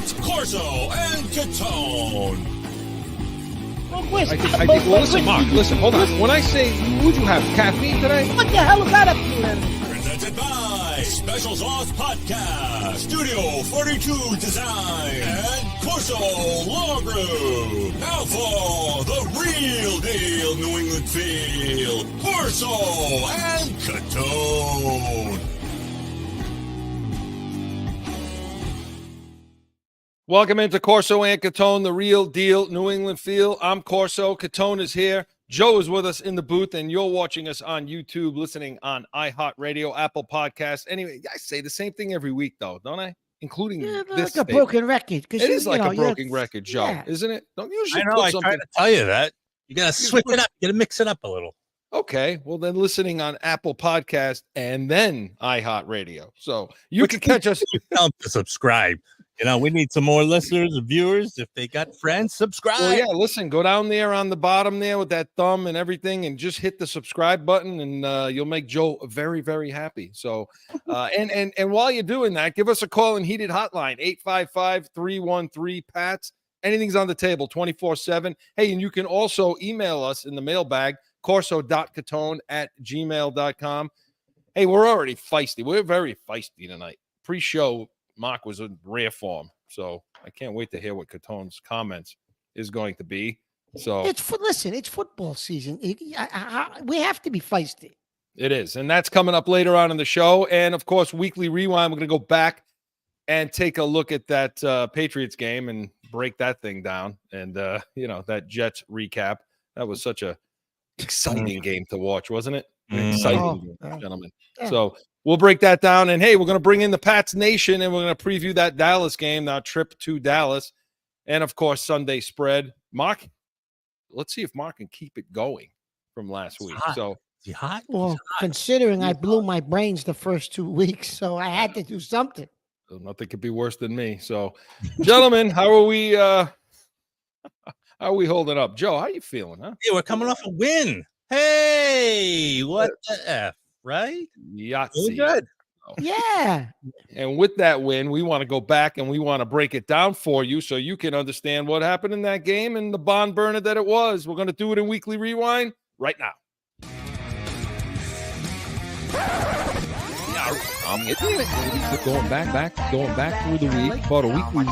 It's Corso and Catone. Listen, Mark, listen, hold on. When I say, would you have caffeine today? What the hell is that up to? Presented by Special Sauce Podcast, Studio 42 Design, and Corso Law Group. Now for the real deal New England feel, Corso and Catone. Welcome into Corso and Catone, the real deal New England feel. I'm Corso. Catone is here. Joe is with us in the booth, and you're watching us on YouTube, listening on iHeartRadio, Apple Podcasts. Anyway, I say the same thing every week, though, don't I? Including this like a broken record. It is like a broken record, Joe, isn't it? Don't usually I know. put I something. try to tell you that. You got to switch it up. You got to mix it up a little. Okay, well then listening on Apple Podcast and then iHeartRadio. So you can catch us. Tell them to subscribe. You know, we need some more listeners and viewers. If they got friends, subscribe. Well, yeah, listen, go down there on the bottom there with that thumb and everything and just hit the subscribe button and you'll make Joe very, very happy. So, and while you're doing that, give us a call in heated hotline, 855-313-PATS. Anything's on the table 24/7. Hey, and you can also email us in the mailbag, corso.catone@gmail.com. Hey, we're already feisty. We're very feisty tonight. Pre-show, Mark was in rare form, so I can't wait to hear what Catone's comments is going to be. So it's football season. We have to be feisty. It is, and that's coming up later on in the show. And of course, weekly rewind. We're going to go back and take a look at that Patriots game and break that thing down. And that Jets recap. That was such a exciting game to watch, wasn't it? Exciting, gentlemen. Yeah. So we'll break that down. And, hey, we're going to bring in the Pats Nation, and we're going to preview that Dallas game, our trip to Dallas. And, of course, Sunday spread. Mark, let's see if Mark can keep it going from last week. Hot. So, is he hot? Well, considering I blew my brains the first 2 weeks, so I had to do something. So nothing could be worse than me. So, gentlemen, how are we holding up? Joe, how you feeling, huh? Hey, we're coming off a win. Hey, what the F, right? Yahtzee. Good. Yeah. And with that win, we want to go back and we want to break it down for you so you can understand what happened in that game and the barn burner that it was. We're going to do it in Weekly Rewind right now. I'm getting it. Going back through the week. Called a Weekly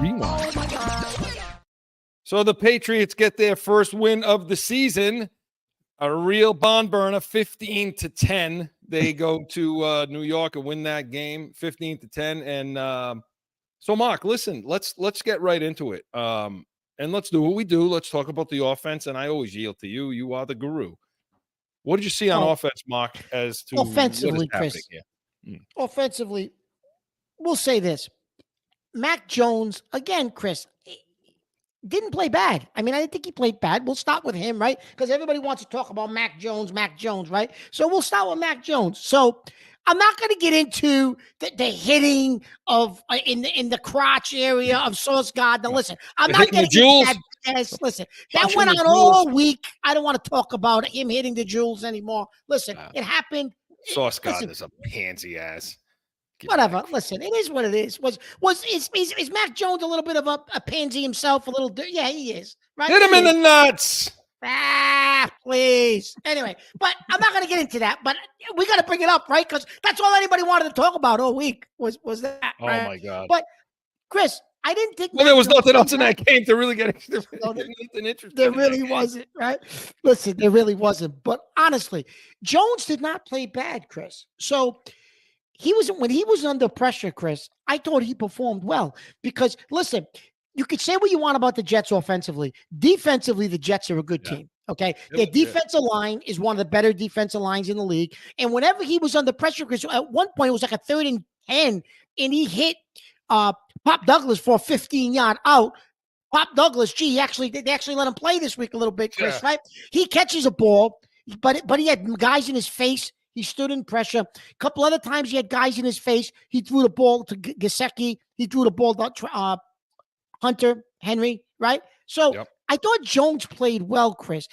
Rewind. So the Patriots get their first win of the season. A real barn burner, 15-10. They go to New York and win that game, 15-10. And so, Mark, listen, let's get right into it. And let's do what we do. Let's talk about the offense. And I always yield to you. You are the guru. What did you see on offense, Mark, as to offensively, Chris? Offensively, we'll say this. Mac Jones, again, Chris, didn't play bad. I mean, I didn't think he played bad. We'll start with him, right? Because everybody wants to talk about Mac Jones, right? So we'll start with Mac Jones. So I'm not going to get into the hitting of in the crotch area of Sauce Gardner. Listen, I'm not getting into that. Listen, that went on all week. I don't want to talk about him hitting the jewels anymore. Listen, it happened. Sauce Gardner's a pansy ass. Whatever. Listen, it is what it is. Is Mac Jones a little bit of a pansy himself? Yeah, he is. Right? Hit him in the nuts. Please. Anyway, but I'm not going to get into that. But we got to bring it up, right? Because that's all anybody wanted to talk about all week was that. Oh right? my God. But Chris, I didn't think. Well, there was nothing else in that game to really get anything interesting. There really wasn't, right? Listen, there really wasn't. But honestly, Jones did not play bad, Chris. So when he was under pressure, Chris, I thought he performed well because listen, you could say what you want about the Jets offensively. Defensively, the Jets are a good team. Okay. Their defensive line is one of the better defensive lines in the league. And whenever he was under pressure, Chris, at one point it was like a 3rd and 10, and he hit Pop Douglas for a 15-yard out. Pop Douglas, they actually let him play this week a little bit, Chris, right? He catches a ball, but he had guys in his face. He stood in pressure. A couple other times he had guys in his face. He threw the ball to Gesicki. He threw the ball to Hunter Henry, right? So I thought Jones played well, Chris.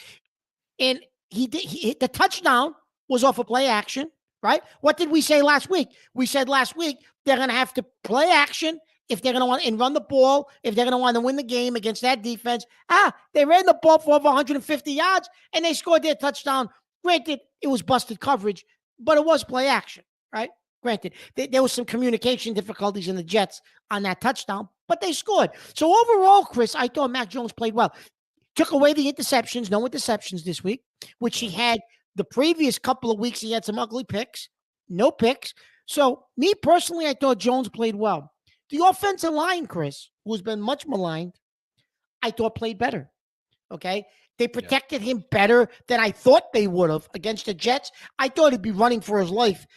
And he the touchdown was off a play action, right? What did we say last week? We said last week they're going to have to play action if they're going to want and run the ball, if they're going to want to win the game against that defense. They ran the ball for over 150 yards and they scored their touchdown. Granted, it was busted coverage, but it was play action, right? Granted, there was some communication difficulties in the Jets on that touchdown, but they scored. So overall, Chris, I thought Mac Jones played well. Took away the interceptions, no interceptions this week, which he had the previous couple of weeks. He had some ugly picks, no picks. So me personally, I thought Jones played well. The offensive line, Chris, who's been much maligned, I thought played better. Okay. They protected him better than I thought they would have against the Jets. I thought he'd be running for his life,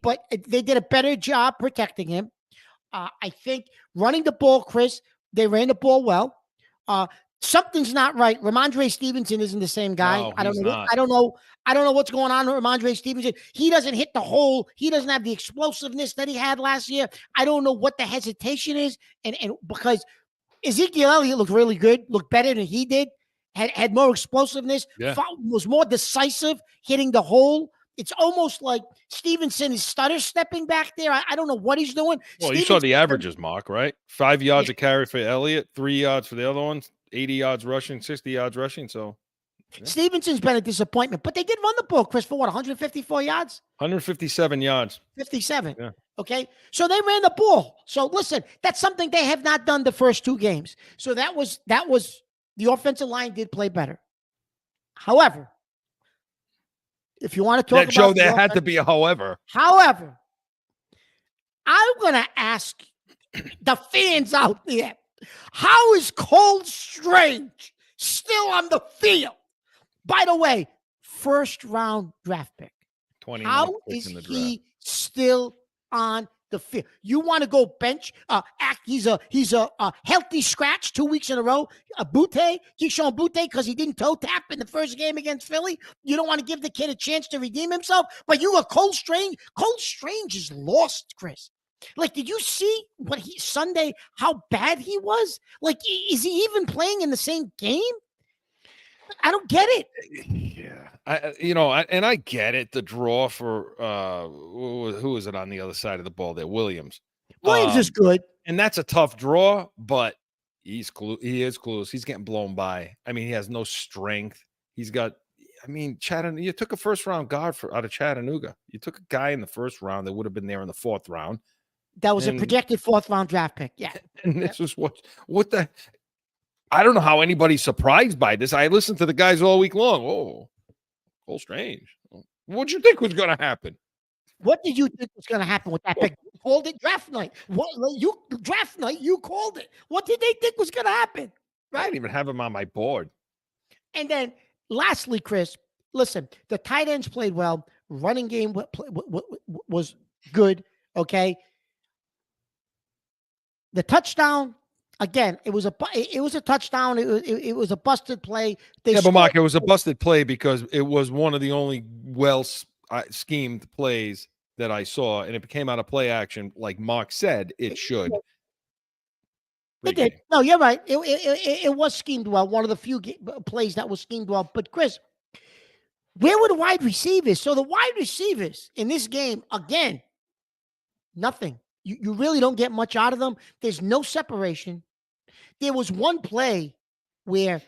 but they did a better job protecting him. I think running the ball, Chris, they ran the ball well. Something's not right. Ramondre Stevenson isn't the same guy. No, I don't know. not. I don't know what's going on with Ramondre Stevenson. He doesn't hit the hole. He doesn't have the explosiveness that he had last year. I don't know what the hesitation is, and because Ezekiel Elliott looked really good, looked better than he did. Had more explosiveness, was more decisive, hitting the hole. It's almost like Stevenson is stutter stepping back there. I don't know what he's doing. Well, you saw the averages, Mark, right? 5 yards a carry for Elliott, 3 yards for the other ones, 80 yards rushing, 60 yards rushing. So Stevenson's been a disappointment, but they did run the ball, Chris, for what, 154 yards? 157 yards. 57. Yeah. Okay. So they ran the ball. So listen, that's something they have not done the first 2 games. So that was the offensive line did play better. However, if you want to talk that, Joe, there had to be a however. However, I'm going to ask the fans out there, how is Cole Strange still on the field? By the way, first round draft pick. How is he still on the field? You want to go bench? He's a healthy scratch 2 weeks in a row. Keyshawn Butte, because he didn't toe tap in the first game against Philly. You don't want to give the kid a chance to redeem himself, but you are Cole Strange. Cole Strange is lost, Chris. Like, did you see what Sunday? How bad he was? Like, is he even playing in the same game? I don't get it. Yeah, I get it. The draw for who is it on the other side of the ball there? Williams. Williams is good, and that's a tough draw, but he is clueless. He's getting blown by. I mean, he has no strength. He's got. I mean, Chattanooga. You took a first round guard out of Chattanooga. You took a guy in the first round that would have been there in the 4th round. That was a projected 4th round draft pick. Yeah, and this is what the. I don't know how anybody's surprised by this. I listened to the guys all week long. Oh, Cole Strange. What'd you think was going to happen? What did you think was going to happen with that pick? You called it draft night. Draft night, you called it. What did they think was going to happen? Right? I didn't even have him on my board. And then lastly, Chris, listen, the tight ends played well. Running game was good. Okay. The touchdown, again, it was a touchdown. It was a busted play. But Mark, it was a busted play because it was one of the only schemed plays that I saw, and it came out of play action, like Mark said it should. It did. No, you're right. It was schemed well. One of the few plays that was schemed well. But Chris, where were the wide receivers? So the wide receivers in this game, again, nothing. You really don't get much out of them. There's no separation. There was one play where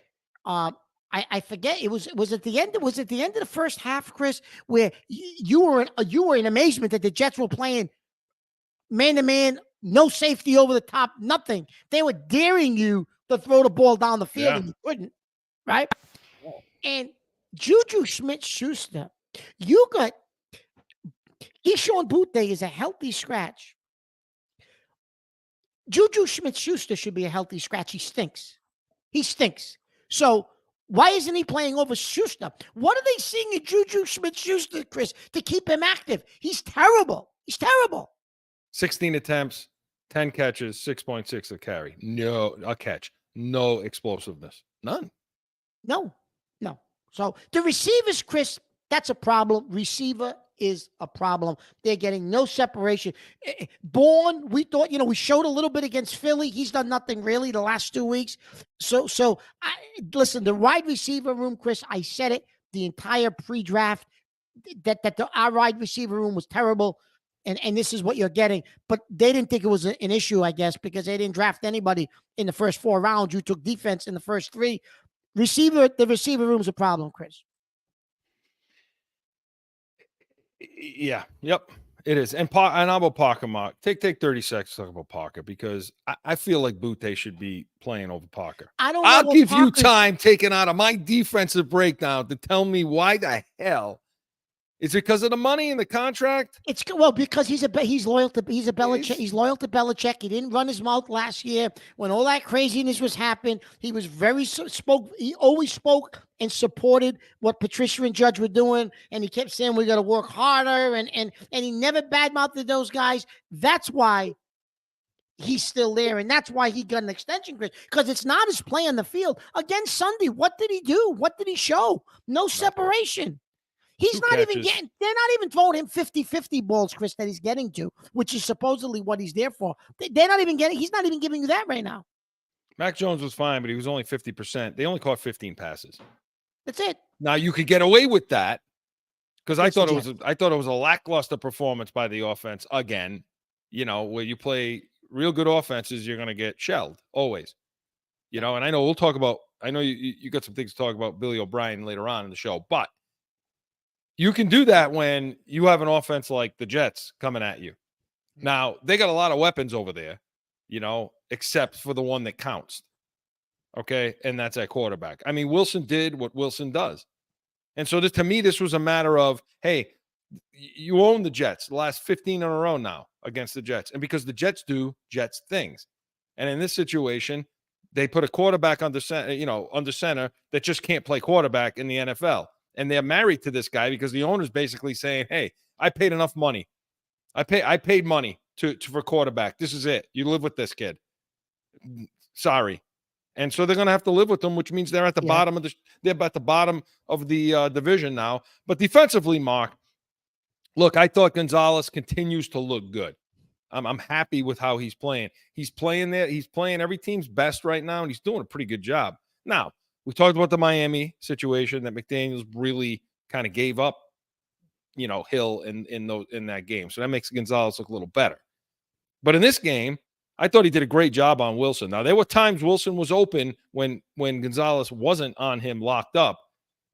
I forget it was at the end. Was at the end of the first half, Chris, where you were in amazement that the Jets were playing man to man, no safety over the top, nothing. They were daring you to throw the ball down the field, and you couldn't, right? And Juju Smith-Schuster, you got Keyshawn Butte is a healthy scratch. Juju Smith-Schuster should be a healthy scratch. He stinks. So why isn't he playing over Schuster? What are they seeing in Juju Smith-Schuster, Chris, to keep him active? He's terrible. 16 attempts, 10 catches, 6.6 a carry. No, a catch. No explosiveness. None. No. So the receivers, Chris, that's a problem. Receiver is a problem. They're getting no separation. Bourne, we thought, we showed a little bit against Philly. He's done nothing really the last 2 weeks. So listen, the wide receiver room, Chris, I said it the entire pre-draft that our wide receiver room was terrible. And this is what you're getting. But they didn't think it was an issue, I guess, because they didn't draft anybody in the first 4 rounds. You took defense in the first 3. The receiver room's a problem, Chris. Yeah. Yep. It is. And how about Parker, Mark? Take 30 seconds to talk about Parker, because I feel like Butte should be playing over Parker. I'll give you time taken out of my defensive breakdown to tell me why the hell. Is it because of the money and the contract? It's because he's loyal to Belichick. He's loyal to Belichick. He didn't run his mouth last year when all that craziness was happening. He was He always spoke and supported what Patricia and Judge were doing, and he kept saying we got to work harder. And he never badmouthed those guys. That's why he's still there, and that's why he got an extension, Chris. Because it's not his play on the field. Again, Sunday, what did he do? What did he show? No separation. He's not even getting, they're not even throwing him 50-50 balls, Chris, that he's getting to, which is supposedly what he's there for. They're not even getting, he's not even giving you that right now. Mac Jones was fine, but he was only 50%. They only caught 15 passes. That's it. Now you could get away with that, because I thought it was a lackluster performance by the offense again. You know, where you play real good offenses, you're going to get shelled always. You know, and I know we'll talk about, I know you got some things to talk about Billy O'Brien later on in the show, but you can do that when you have an offense like the Jets coming at you. Now, they got a lot of weapons over there, you know, except for the one that counts. Okay? And that's at quarterback. I mean, Wilson did what Wilson does. And so to me, this was a matter of, hey, you own the Jets the last 15 in a row now against the Jets. And because the Jets do Jets things. And in this situation, they put a quarterback under center that just can't play quarterback in the NFL. And they're married to this guy because the owner's basically saying, hey, I paid enough money. I paid money for quarterback. This is it. You live with this kid. Sorry. And so they're going to have to live with them, which means they're at the bottom of the division now. But defensively, Mark, look, I thought Gonzalez continues to look good. I'm happy with how he's playing. He's playing there. He's playing every team's best right now, and he's doing a pretty good job. Now, we talked about the Miami situation that McDaniels really kind of gave up, you know, Hill in that game. So that makes Gonzalez look a little better. But in this game, I thought he did a great job on Wilson. Now, there were times Wilson was open when Gonzalez wasn't on him locked up,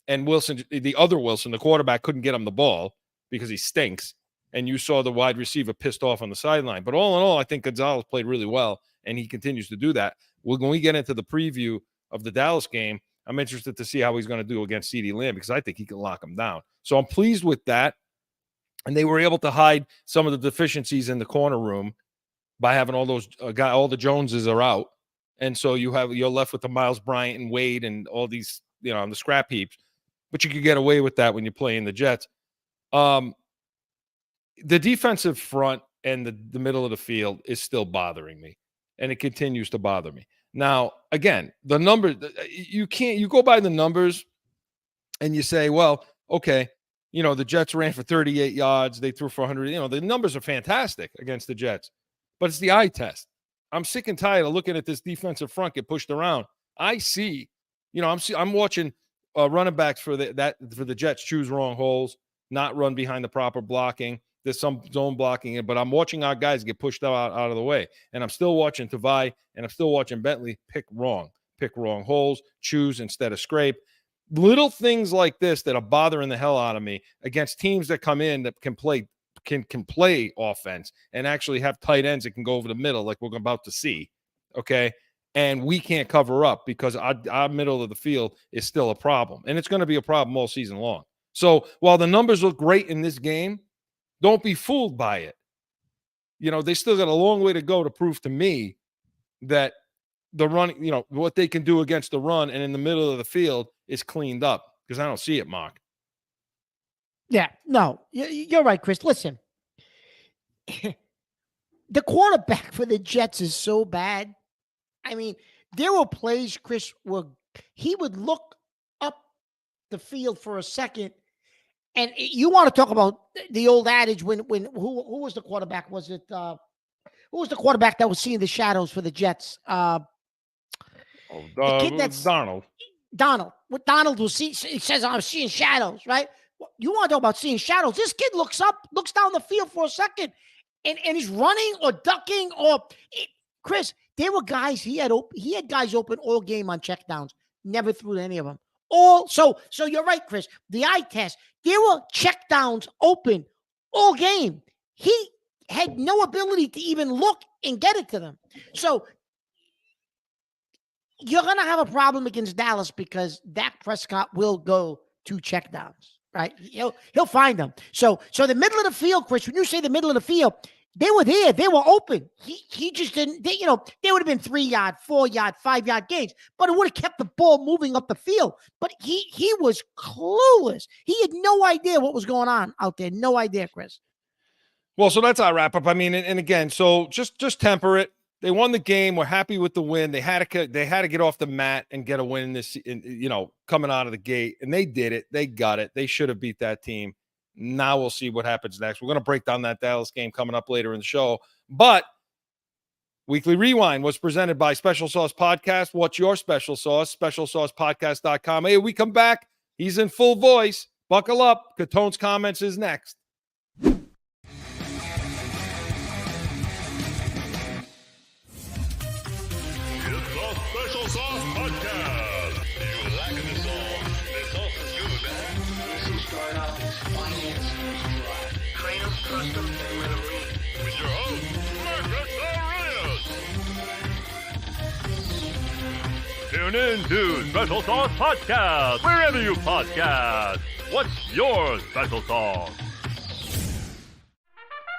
and Wilson, the other Wilson, the quarterback, couldn't get him the ball because he stinks, and you saw the wide receiver pissed off on the sideline. But all in all, I think Gonzalez played really well, and he continues to do that. When we get into the preview of the Dallas game, I'm interested to see how he's going to do against CeeDee Lamb, because I think he can lock him down. So I'm pleased with that. And they were able to hide some of the deficiencies in the corner room by having all those all the Joneses are out. And so you're left with the Miles Bryant and Wade and all these, you know, on the scrap heaps. But you could get away with that when you're playing the Jets. The defensive front and the middle of the field is still bothering me, and it continues to bother me. Now, again, the numbers, you go by the numbers and you say, well, okay, you know, the Jets ran for 38 yards. They threw for 100. You know, the numbers are fantastic against the Jets, but it's the eye test. I'm sick and tired of looking at this defensive front get pushed around. I see, you know, I'm watching running backs for the Jets choose wrong holes, not run behind the proper blocking. There's some zone blocking it, but I'm watching our guys get pushed out of the way. And I'm still watching Tavai, and I'm still watching Bentley pick wrong holes, choose instead of scrape. Little things like this that are bothering the hell out of me against teams that come in that can play offense and actually have tight ends that can go over the middle, like we're about to see. Okay. And we can't cover up because our middle of the field is still a problem. And it's going to be a problem all season long. So while the numbers look great in this game, don't be fooled by it. You know, they still got a long way to go to prove to me that the run, you know, what they can do against the run and in the middle of the field is cleaned up, because I don't see it, Mark. Yeah, no, you're right, Chris. Listen, the quarterback for the Jets is so bad. I mean, there were plays, Chris, where he would look up the field for a second. And you want to talk about the old adage who was the quarterback? Was it who was the quarterback that was seeing the shadows for the Jets? The kid that's Donald. What Donald was he says, I'm seeing shadows, right? You want to talk about seeing shadows? This kid looks up, looks down the field for a second, and he's running or ducking Chris, there were guys he had guys open all game on checkdowns. Never threw any of them. So you're right, Chris. The eye test. There were checkdowns open all game. He had no ability to even look and get it to them. So you're going to have a problem against Dallas because Dak Prescott will go to checkdowns, right? He'll find them. So the middle of the field, Chris, when you say the middle of the field, they were there. They were open. He just didn't, they would have been 3-yard, 4-yard, 5-yard gains, but it would have kept the ball moving up the field. But he was clueless. He had no idea what was going on out there. No idea, Chris. Well, so that's our wrap up. I mean, and again, so just temper it. They won the game. We're happy with the win. They had to get off the mat and get a win coming out of the gate, and they did it. They got it. They should have beat that team. Now we'll see what happens next. We're going to break down that Dallas game coming up later in the show. But Weekly Rewind was presented by Special Sauce Podcast. What's your special sauce? SpecialSaucePodcast.com. Hey, we come back. He's in full voice. Buckle up. Catone's comments is next. Special Sauce Podcast. You like the song? The sauce is good, man. Some startup, finance, train them, trust them, and let them read. With your host, Marcus Aurelius. Tune in to Special Sauce Podcast, wherever you podcast. What's your special sauce?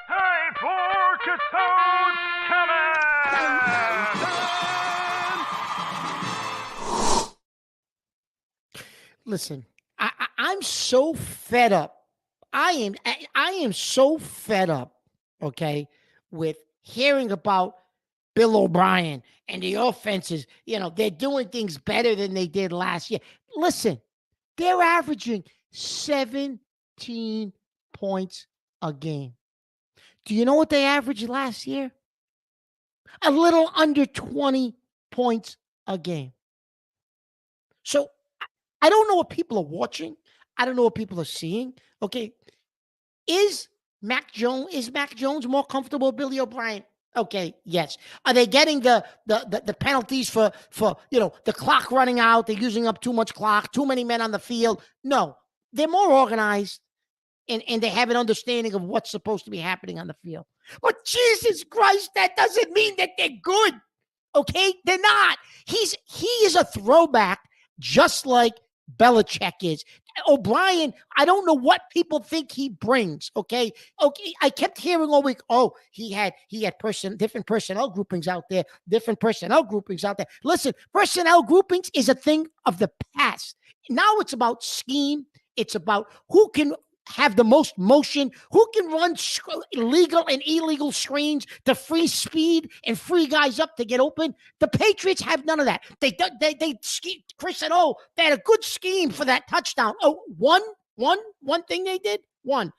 Time for Catone's Comments! Listen, I'm so fed up. I am so fed up, okay, with hearing about Bill O'Brien and the offenses. They're doing things better than they did last year. Listen, they're averaging 17 points a game. Do you know what they averaged last year? A little under 20 points a game. So I don't know what people are watching. I don't know what people are seeing. Okay. Is Mac Jones more comfortable with Billy O'Brien? Okay, yes. Are they getting the penalties for the clock running out? They're using up too much clock, too many men on the field. No. They're more organized and they have an understanding of what's supposed to be happening on the field. But Jesus Christ, that doesn't mean that they're good. Okay? They're not. He is a throwback just like Belichick is. O'Brien, I don't know what people think he brings. Okay. I kept hearing all week, he had different personnel groupings out there. Listen, personnel groupings is a thing of the past. Now it's about scheme. It's about who can have the most motion, who can run legal and illegal screens to free speed and free guys up to get open. The Patriots have none of that. They Chris said, they had a good scheme for that touchdown. One thing they did? One.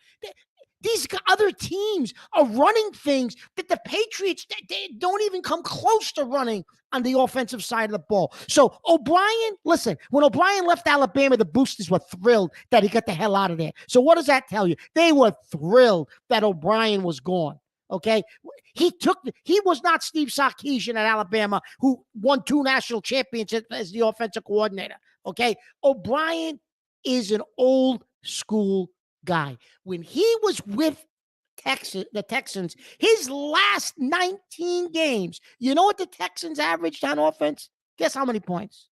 These other teams are running things that the Patriots they don't even come close to running on the offensive side of the ball. So O'Brien, listen, when O'Brien left Alabama, the boosters were thrilled that he got the hell out of there. So what does that tell you? They were thrilled that O'Brien was gone. Okay. He was not Steve Sarkisian at Alabama, who won 2 national championships as the offensive coordinator. Okay. O'Brien is an old school guy. When he was with the Texans, his last 19 games, you know what the Texans averaged on offense? Guess how many points?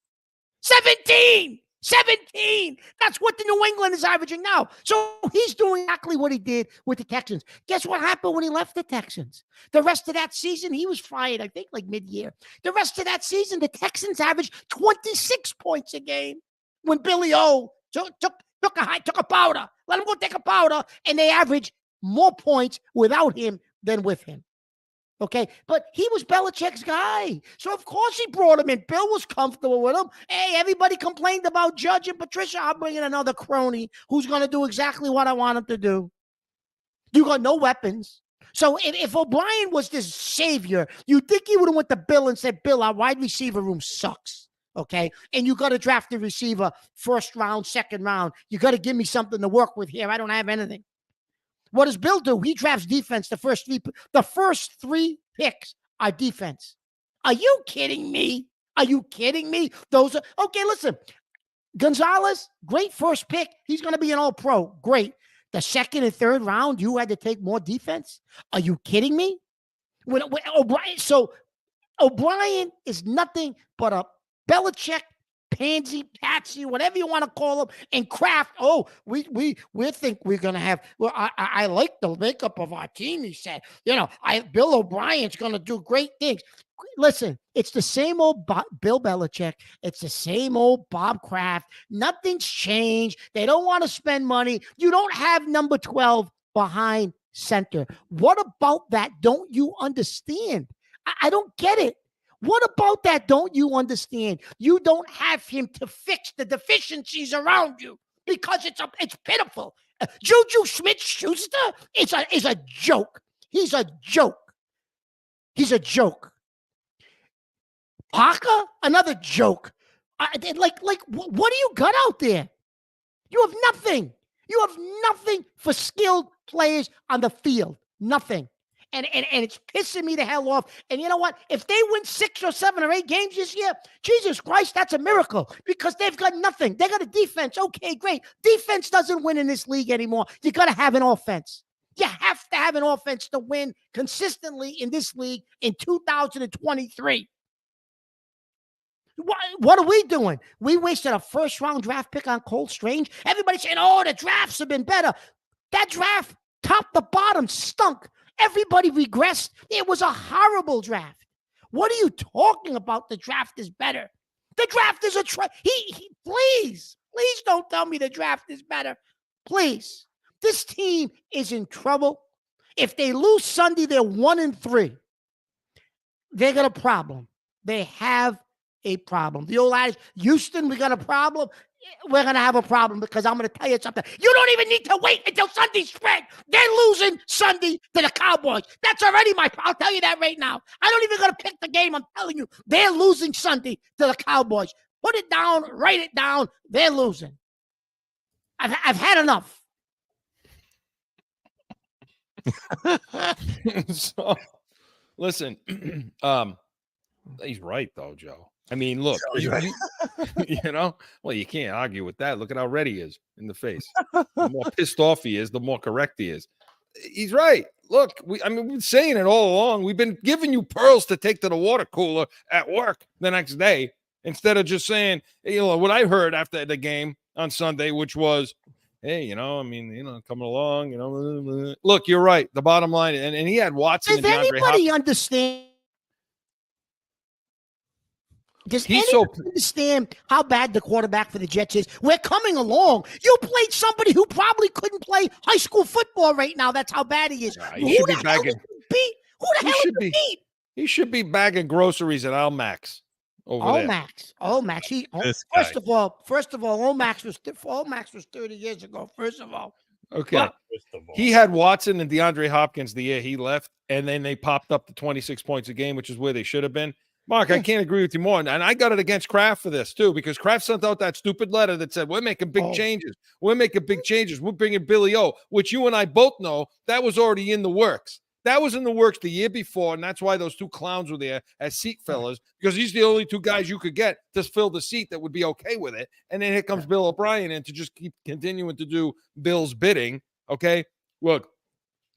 17! 17! That's what the New England is averaging now. So he's doing exactly what he did with the Texans. Guess what happened when he left the Texans? The rest of that season, he was fired, I think, like mid-year. The rest of that season, the Texans averaged 26 points a game when Billy O took a powder. Let him go take a powder, and they average more points without him than with him. Okay, but he was Belichick's guy. So, of course, he brought him in. Bill was comfortable with him. Hey, everybody complained about Judge and Patricia. I'm bringing another crony who's going to do exactly what I want him to do. You got no weapons. So, if O'Brien was this savior, you'd think he would have went to Bill and said, Bill, our wide receiver room sucks. okay? And you got to draft the receiver first round, second round. You got to give me something to work with here. I don't have anything. What does Bill do? He drafts defense. The first three picks are defense. Are you kidding me? Are you kidding me? Those are okay. Listen, Gonzalez, great first pick. He's going to be an all-pro. Great. The second and third round, you had to take more defense. Are you kidding me? When O'Brien, so O'Brien is nothing but a Belichick pansy, patsy, whatever you want to call him, and Kraft. Oh, we think we're gonna have. Well, I like the makeup of our team. He said, Bill O'Brien's gonna do great things. Listen, it's the same old Bill Belichick. It's the same old Bob Kraft. Nothing's changed. They don't want to spend money. You don't have number 12 behind center. What about that? Don't you understand? I don't get it. What about that? Don't you understand? You don't have him to fix the deficiencies around you because it's pitiful. Juju Smith-Schuster is a joke. He's a joke. He's a joke. Parker, another joke. What do you got out there? You have nothing. You have nothing for skilled players on the field. Nothing. And it's pissing me the hell off. And you know what? If they win 6 or 7 or 8 games this year, Jesus Christ, that's a miracle because they've got nothing. They got a defense. Okay, great. Defense doesn't win in this league anymore. You got to have an offense. You have to have an offense to win consistently in this league in 2023. What are we doing? We wasted a first-round draft pick on Cole Strange. Everybody's saying, the drafts have been better. That draft, top to bottom, stunk. Everybody regressed. It was a horrible draft. What are you talking about? The draft is better. The draft is please don't tell me the draft is better. Please. This team is in trouble. If they lose Sunday, they're 1-3. They got a problem. They have a problem. The old adage, Houston, we got a problem. We're going to have a problem because I'm going to tell you something. You don't even need to wait until Sunday's spread. They're losing Sunday to the Cowboys. That's already I'll tell you that right now. I don't even got to pick the game. I'm telling you, they're losing Sunday to the Cowboys. Put it down, write it down. They're losing. I've had enough. So, listen, he's right though, Joe. I mean, look, you can't argue with that. Look at how red he is in the face. The more pissed off he is, the more correct he is. He's right. Look, we've been saying it all along. We've been giving you pearls to take to the water cooler at work the next day instead of just saying, what I heard after the game on Sunday, which was, hey, coming along, look, you're right. The bottom line, and he had Watson. Does anybody understand? Does anyone understand how bad the quarterback for the Jets is? We're coming along. You played somebody who probably couldn't play high school football right now. That's how bad he is. He should be bagging. Who the hell did you beat? He should be bagging groceries at Almax over there. Almax. First of all, Almax was 30 years ago. First of all. Okay. He had Watson and DeAndre Hopkins the year he left, and then they popped up to 26 points a game, which is where they should have been. Mark, I can't agree with you more. And I got it against Kraft for this, too, because Kraft sent out that stupid letter that said, we're making big changes. We're making big changes. We're bringing Billy O, which you and I both know that was already in the works. That was in the works the year before, and that's why those 2 clowns were there as seat fillers, because he's the only 2 guys you could get to fill the seat that would be okay with it. And then here comes Bill O'Brien in to just keep continuing to do Bill's bidding, okay? Look,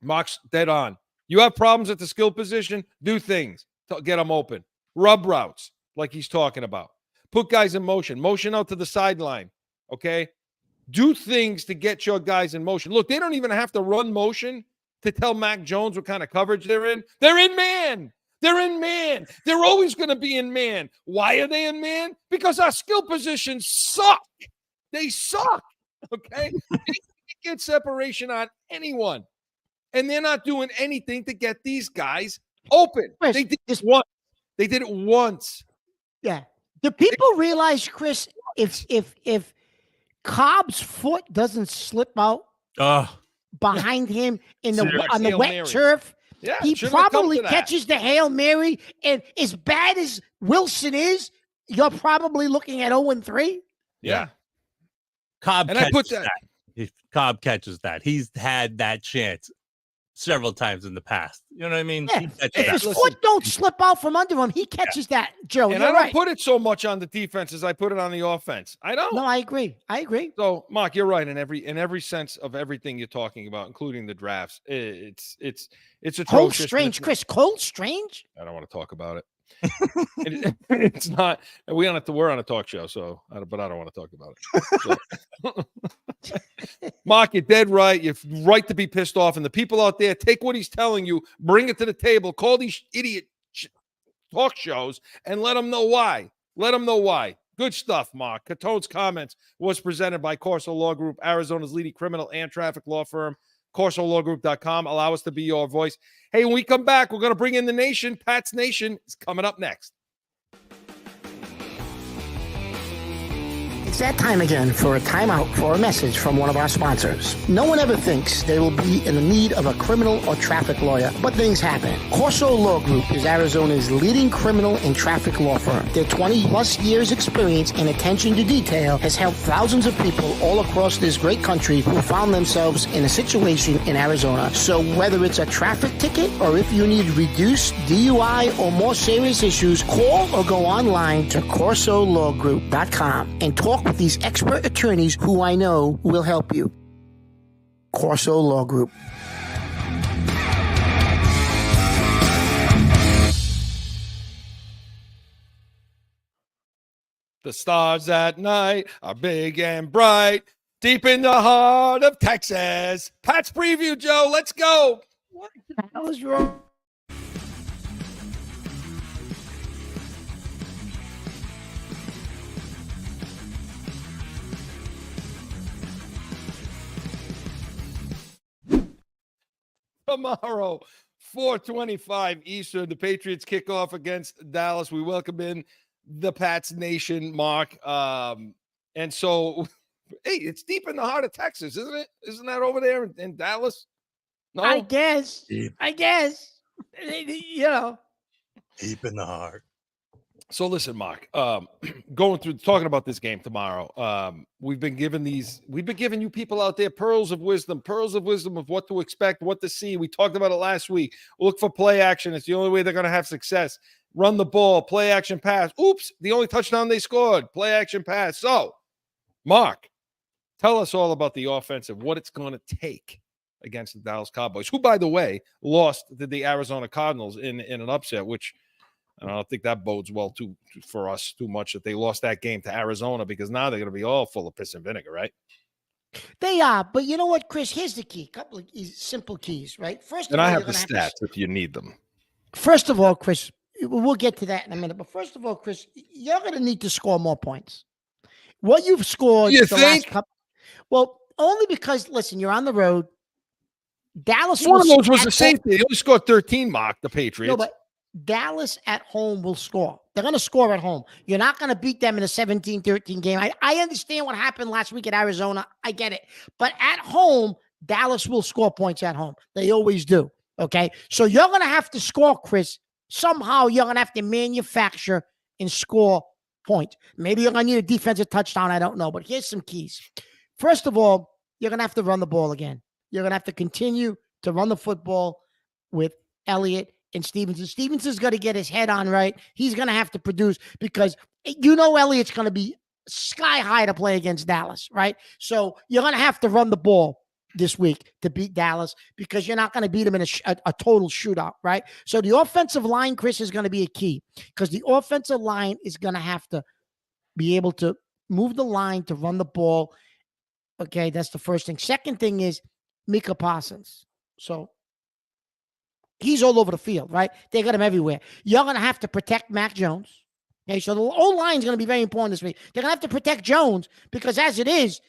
Mark's dead on. You have problems at the skill position, do things to get them open. Rub routes, like he's talking about. Put guys in motion. Motion out to the sideline, okay? Do things to get your guys in motion. Look, they don't even have to run motion to tell Mac Jones what kind of coverage they're in. They're in man. They're in man. They're always going to be in man. Why are they in man? Because our skill positions suck. They suck, okay? They can't get separation on anyone. And they're not doing anything to get these guys open. They did this once. They did it once. Yeah. Do people realize, Chris, if Cobb's foot doesn't slip out behind him on the wet turf, he probably catches the Hail Mary. And as bad as Wilson is, you're probably looking at 0-3. Yeah. Cobb And catches I put that. If Cobb catches that, he's had that chance several times in the past. You know what I mean? Yeah. He catches If that. his Listen. foot don't slip out from under him, he catches that, Joe. And You're I don't right. put it so much on the defense as I put it on the offense. I don't. No, I agree. So, Mark, you're right in every sense of everything you're talking about, including the drafts. It's atrocious. Cold Strange, Chris. Cold Strange? I don't want to talk about it. It's not. We're on a talk show, but I don't want to talk about it. So. Mark, you're dead right. You're right to be pissed off. And the people out there, take what he's telling you, bring it to the table, call these idiot talk shows, and let them know why. Let them know why. Good stuff, Mark. Catone's comments was presented by Corso Law Group, Arizona's leading criminal and traffic law firm. CorsoLawGroup.com. Allow us to be your voice. Hey, when we come back, we're going to bring in the nation. Pat's Nation is coming up next. It's that time again for a timeout for a message from one of our sponsors. No one ever thinks they will be in the need of a criminal or traffic lawyer, but things happen. Corso Law Group is Arizona's leading criminal and traffic law firm. Their 20-plus years experience and attention to detail has helped thousands of people all across this great country who found themselves in a situation in Arizona. So whether it's a traffic ticket or if you need reduced DUI or more serious issues, call or go online to CorsoLawGroup.com and talk with these expert attorneys who I know will help you. Corso Law Group. The stars at night are big and bright, deep in the heart of Texas. Pat's preview, Joe. Let's go. What the hell is wrong? Tomorrow, 4:25 Eastern, the Patriots kick off against Dallas. We welcome in the Pats Nation, Mark. And so, hey, it's deep in the heart of Texas, isn't it? Isn't that over there in Dallas? No? I guess. Deep. You know. Deep in the heart. So listen, Mark, talking about this game tomorrow. We've been giving you people out there pearls of wisdom of what to expect, what to see. We talked about it last week. Look for play action. It's the only way they're going to have success. Run the ball, play action pass. Oops, the only touchdown they scored, play action pass. So, Mark, tell us all about the offense and what it's going to take against the Dallas Cowboys, who, by the way, lost to the Arizona Cardinals in an upset, which I don't think that bodes well for us too much that they lost that game to Arizona, because now they're going to be all full of piss and vinegar, right? They are, but you know what, Chris? Here's the key. Couple of simple keys, right? First, And I have the stats if you need them. First of all, Chris, we'll get to that in a minute. But first of all, Chris, you're going to need to score more points. What you've scored, You the think? last couple, well, only because listen, you're on the road. Dallas. One of will those was at a safety. They only scored 13, Mark, the Patriots. No, but Dallas at home will score. They're going to score at home. You're not going to beat them in a 17-13 game. I understand what happened last week at Arizona. I get it. But at home, Dallas will score points at home. They always do. Okay? So you're going to have to score, Chris. Somehow you're going to have to manufacture and score points. Maybe you're going to need a defensive touchdown. I don't know. But here's some keys. First of all, you're going to have to run the ball again. You're going to have to continue to run the football with Elliott and Stevenson. Stevenson's got to get his head on right. He's going to have to produce because Elliott's going to be sky high to play against Dallas, right? So you're going to have to run the ball this week to beat Dallas because you're not going to beat them in a total shootout, right? So the offensive line, Chris, is going to be a key because the offensive line is going to have to be able to move the line to run the ball. Okay, that's the first thing. Second thing is Micah Parsons. So he's all over the field, right? They got him everywhere. You're going to have to protect Mac Jones. Okay, so the O-line is going to be very important this week. They're going to have to protect Jones because as it is,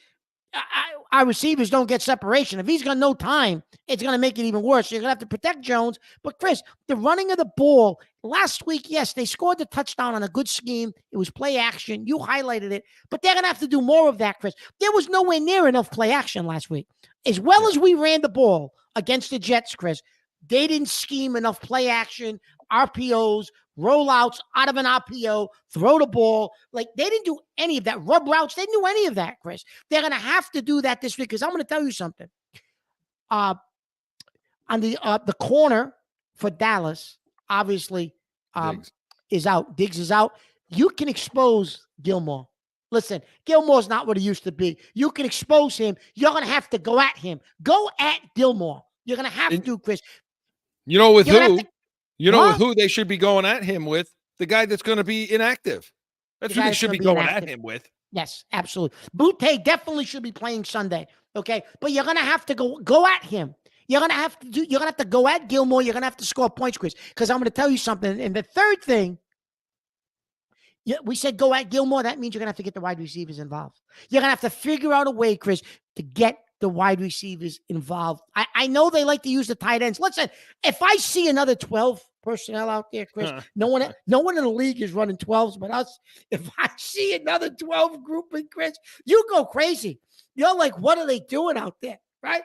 our receivers don't get separation. If he's got no time, it's going to make it even worse. So you're going to have to protect Jones. But, Chris, the running of the ball, last week, yes, they scored the touchdown on a good scheme. It was play action. You highlighted it. But they're going to have to do more of that, Chris. There was nowhere near enough play action last week. As well as we ran the ball against the Jets, Chris, they didn't scheme enough play action, RPOs, rollouts out of an RPO, throw the ball. Like, they didn't do any of that. Rub routes, they didn't do any of that, Chris. They're going to have to do that this week because I'm going to tell you something. On the corner for Dallas, obviously, is out. Diggs is out. You can expose Gilmore. Listen, Gilmore's not what he used to be. You can expose him. You're going to have to go at him. Go at Gilmore. You're going to have to, Chris. You know with who? With Huh? who they should be going at him with? The guy that's going to be inactive. That's who they should be going at him with. Yes, absolutely. Butte definitely should be playing Sunday. Okay, but you're going to have to go at him. You're going to have to go at Gilmore. You're going to have to score points, Chris, because I'm going to tell you something. And the third thing, we said go at Gilmore. That means you're going to have to get the wide receivers involved. You're going to have to figure out a way, Chris, to get the wide receivers involved. I know they like to use the tight ends. Listen, if I see another 12 personnel out there, Chris, no one in the league is running 12s but us. If I see another 12 grouping, Chris, you go crazy. You're like, what are they doing out there, right?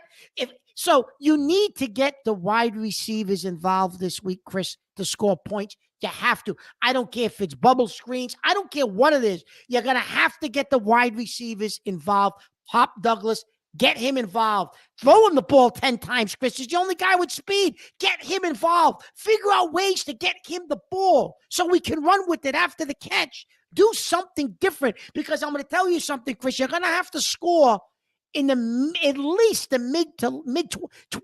So you need to get the wide receivers involved this week, Chris, to score points. You have to. I don't care if it's bubble screens. I don't care what it is. You're going to have to get the wide receivers involved. Pop Douglas, get him involved. Throw him the ball 10 times, Chris. He's the only guy with speed. Get him involved. Figure out ways to get him the ball so we can run with it after the catch. Do something different because I'm going to tell you something, Chris. You're going to have to score in at least the mid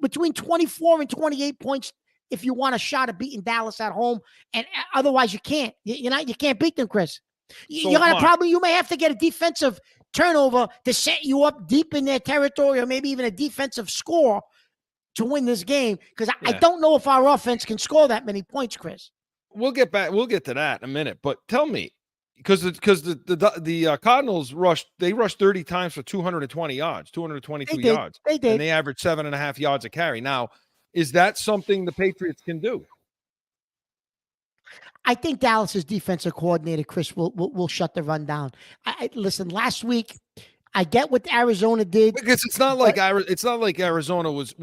between 24 and 28 points if you want a shot at beating Dallas at home, and otherwise you can't. You can't beat them, Chris. You're gonna you may have to get a defensive turnover to set you up deep in their territory, or maybe even a defensive score to win this game. Because I don't know if our offense can score that many points, Chris. We'll get to that in a minute. But tell me, because the Cardinals rushed 30 times for 220 yards, 222 yards. They did, and they averaged 7.5 yards a carry. Now, is that something the Patriots can do? I think Dallas's defensive coordinator, Chris, will shut the run down. Listen, last week, I get what Arizona did because it's not like Arizona was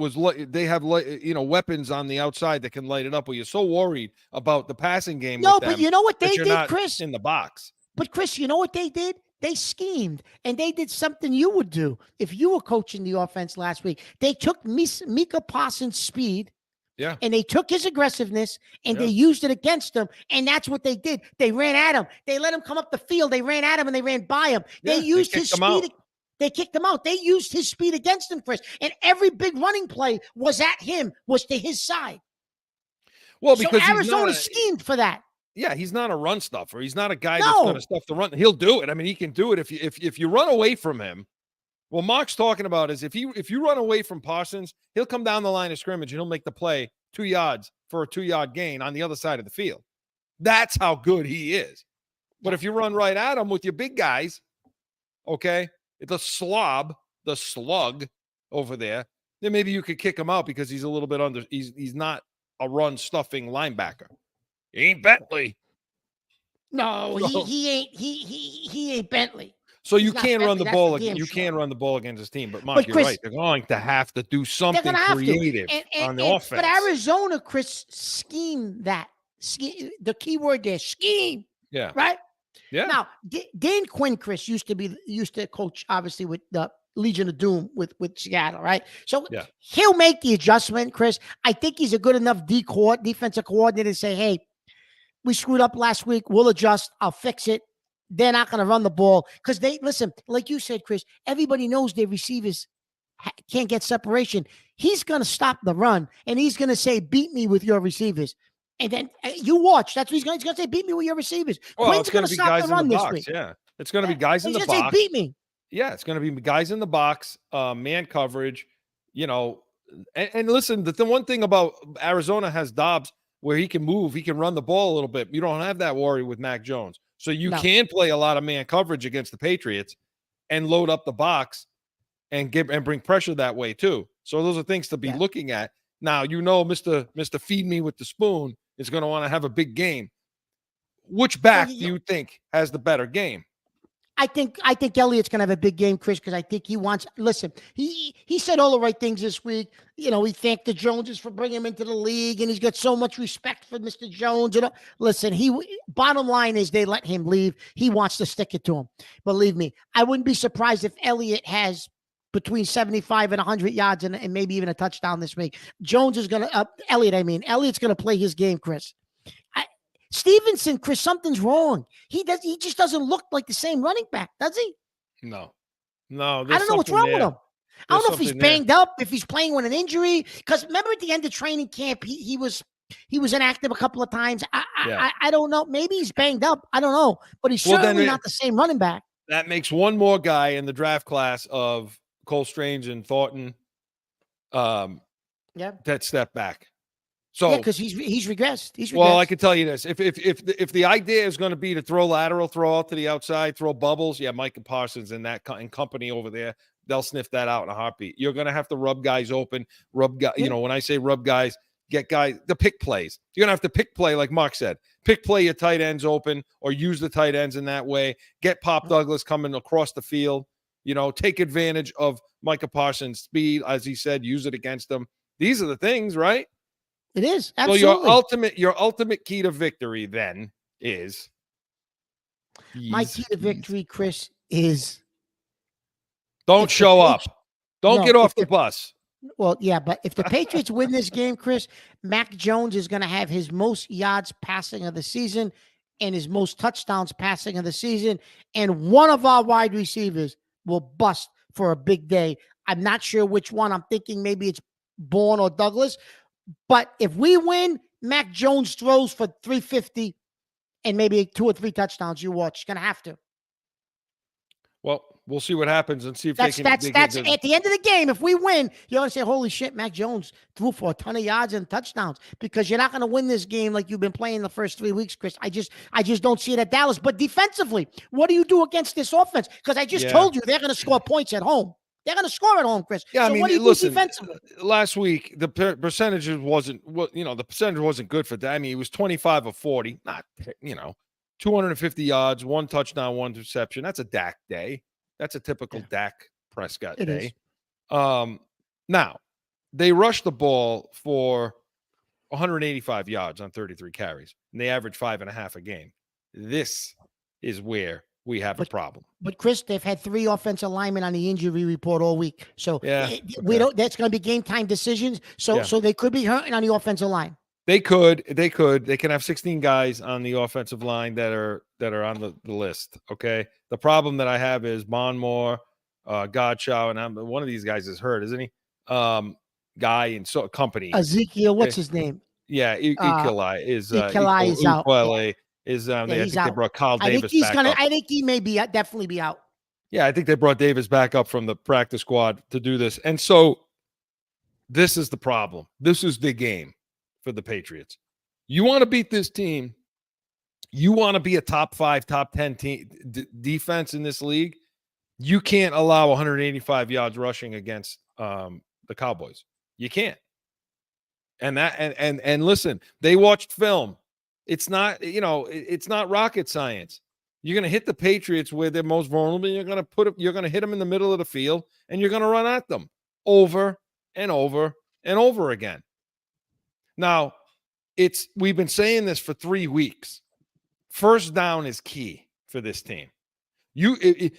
they have weapons on the outside that can light it up. Where you're so worried about the passing game. No, but you know what they did, Chris? In the box. But Chris, you know what they did? They schemed, and they did something you would do if you were coaching the offense last week. They took Micah Parsons' speed, and they took his aggressiveness, and they used it against him, and that's what they did. They ran at him. They let him come up the field. They ran at him, and they ran by him. They used his speed. They kicked him out. They used his speed against him, Chris, and every big running play was at him, was to his side. Well, because Arizona schemed for that. Yeah, he's not a run stuffer. He's not a guy that's going to stuff the run. He'll do it. I mean, he can do it if you run away from him. What Mark's talking about is if you run away from Parsons, he'll come down the line of scrimmage and he'll make the play 2 yards for a 2-yard gain on the other side of the field. That's how good he is. But if you run right at him with your big guys, okay, the slug over there, then maybe you could kick him out because he's a little bit under. He's not a run stuffing linebacker. He ain't Bentley. No, he ain't. He ain't Bentley. So you can't run the ball. You can run the ball against his team. But Mark, you're right. They're going to have to do something creative on the offense. But Arizona, Chris, scheme that. The key word there, scheme. Yeah. Right. Yeah. Now, Dan Quinn, Chris, used to coach obviously with the Legion of Doom with Seattle, right? So he'll make the adjustment, Chris. I think he's a good enough defensive coordinator to say, hey, we screwed up last week. We'll adjust. I'll fix it. They're not going to run the ball because listen, like you said, Chris, everybody knows their receivers can't get separation. He's going to stop the run, and he's going to say, beat me with your receivers. And then you watch. That's what he's going to say, beat me with your receivers. Well, Quinn's going to stop the run this week. Yeah, it's going to be guys in the box. He's going to say, beat me. Yeah, it's going to be guys in the box, man coverage, and listen, the one thing about Arizona has Dobbs where he can move, he can run the ball a little bit. You don't have that worry with Mac Jones. So you can play a lot of man coverage against the Patriots and load up the box and bring pressure that way too. So those are things to be looking at. Now, Mr. Feed Me with the Spoon is going to want to have a big game. Which back do you think has the better game? I think Elliott's gonna have a big game, Chris, because I think he wants. Listen, he said all the right things this week. You know, he thanked the Joneses for bringing him into the league, and he's got so much respect for Mr. Jones. And listen, bottom line is they let him leave. He wants to stick it to him. Believe me, I wouldn't be surprised if Elliott has between 75 and 100 yards and maybe even a touchdown this week. Jones is gonna Elliott's gonna play his game, Chris. Stevenson, Chris, something's wrong. He just doesn't look like the same running back, does he? No. I don't know what's wrong with him. I don't know if he's banged up, if he's playing with an injury. Because remember at the end of training camp, he was inactive a couple of times. I don't know. Maybe he's banged up. I don't know. But he's certainly not the same running back. That makes one more guy in the draft class of Cole Strange and Thornton. That step back. So because he's regressed. Well, I can tell you this: if the idea is going to be to throw lateral, throw out to the outside, throw bubbles, Micah Parsons and company over there, they'll sniff that out in a heartbeat. You're going to have to rub guys open, You know, when I say rub guys, get guys the pick plays. You're going to have to pick play, like Mark said, pick play your tight ends open or use the tight ends in that way. Get Pop Douglas coming across the field. You know, take advantage of Micah Parsons' speed, as he said, use it against them. These are the things, right? It is. Absolutely. So your ultimate key to victory then is my key to victory, Chris, is don't show up. Don't get off the bus. Well, yeah, but if the Patriots win this game, Chris, Mac Jones is going to have his most yards passing of the season and his most touchdowns passing of the season, and one of our wide receivers will bust for a big day. I'm not sure which one. I'm thinking maybe it's Bourne or Douglas. But if we win, Mac Jones throws for 350 and maybe 2 or 3 touchdowns. You watch. Going to have to. Well, we'll see what happens and see if that's at the end of the game. If we win, you're going to say, holy shit, Mac Jones threw for a ton of yards and touchdowns, because you're not going to win this game like you've been playing the first 3 weeks, Chris. I just don't see it at Dallas. But defensively, what do you do against this offense? Because I just told you they're going to score points at home. They're going to score at home, Chris. Yeah, so I mean, what do you do defensively? Last week the percentage wasn't good for that. I mean, he was 25 of 40, not 250 yards, 1 touchdown, 1 interception. That's a Dak day. That's a typical Dak Prescott day. Now they rushed the ball for 185 yards on 33 carries, and they averaged 5.5 a game. This is where we have a problem. But Chris, they've had 3 offensive linemen on the injury report all week. So we don't. That's going to be game time decisions. So they could be hurting on the offensive line. They could. They can have 16 guys on the offensive line that are on the list. Okay. The problem that I have is Monmore, Godshaw, and one of these guys is hurt, isn't he? Guy and company. Ezekiel, what's his name? Yeah, Ekelai is out. I think they brought Kyle Davis back up. I think he may definitely be out. Yeah, I think they brought Davis back up from the practice squad to do this. And so this is the problem. This is the game for the Patriots. You want to beat this team. You want to be a top 5, top 10 team defense in this league. You can't allow 185 yards rushing against the Cowboys. You can't. And listen, they watched film. It's not, it's not rocket science. You're going to hit the Patriots where they're most vulnerable. You're going to hit them in the middle of the field, and you're going to run at them over and over and over again. Now, we've been saying this for 3 weeks. First down is key for this team. The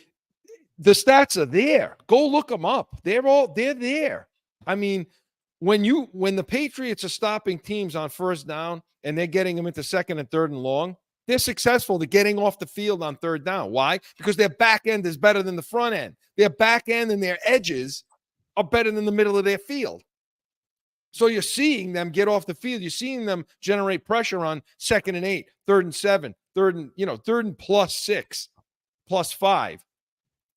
stats are there. Go look them up. They're there. I mean, when the Patriots are stopping teams on first down and they're getting them into 2nd and 3rd and long, they're successful. They're getting off the field on 3rd down. Why? Because their back end is better than the front end. Their back end and their edges are better than the middle of their field. So you're seeing them get off the field. You're seeing them generate pressure on 2nd and 8, 3rd and 7, 3rd and +6, +5.